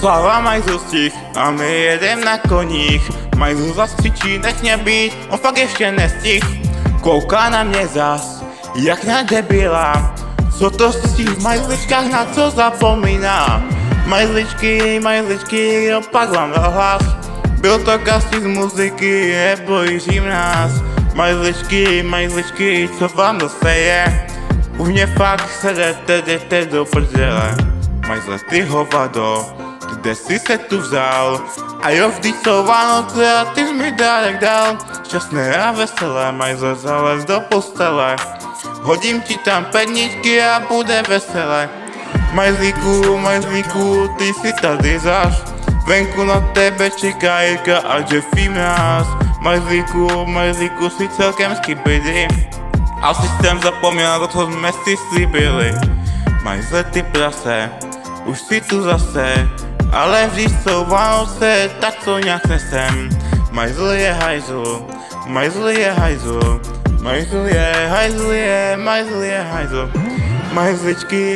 Slava Majzu stich a my jedem na koních. Majzu zas křičí, nech mě být, on fakt ještě nestih. Kouká na mě zas, jak na debila. Co to stih v majzličkách, na co zapomíná? Majzličky, opak vám dal hlas. Byl to casting z muziky, nebojížím nás. Majzličky, co vám zase je? U mě fakt jdete do prdele. Majzle, ty hovado, kde jsi se tu vzal? A jo, vždyť jsou Vánoce a ty jsi mi dárek dal. Šťastné a veselé, Majzle, zalez do postele. Hodím ti tam perničky a bude veselé. Majzlíku, ty si tady zaš. Venku na tebe čeká Jirka a Jeffy Mraz. Majzlíku, si celkem skybidi. Asi jsem zapomněl na to, co jsme si slíbili. Majzle, ty prase, už si tu zase. Ale vždyť jsou Vánoce, tak co nějak nesem. Majzl je hajzl.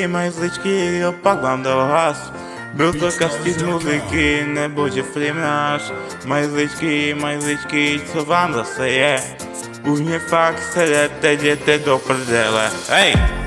Majzličky, opak vám dal hlas. Byl to casting z muziky, nebo Jeffy Mraz. Majzličky, co vám zase je? Už mě fakt jděte do prdele. Hej!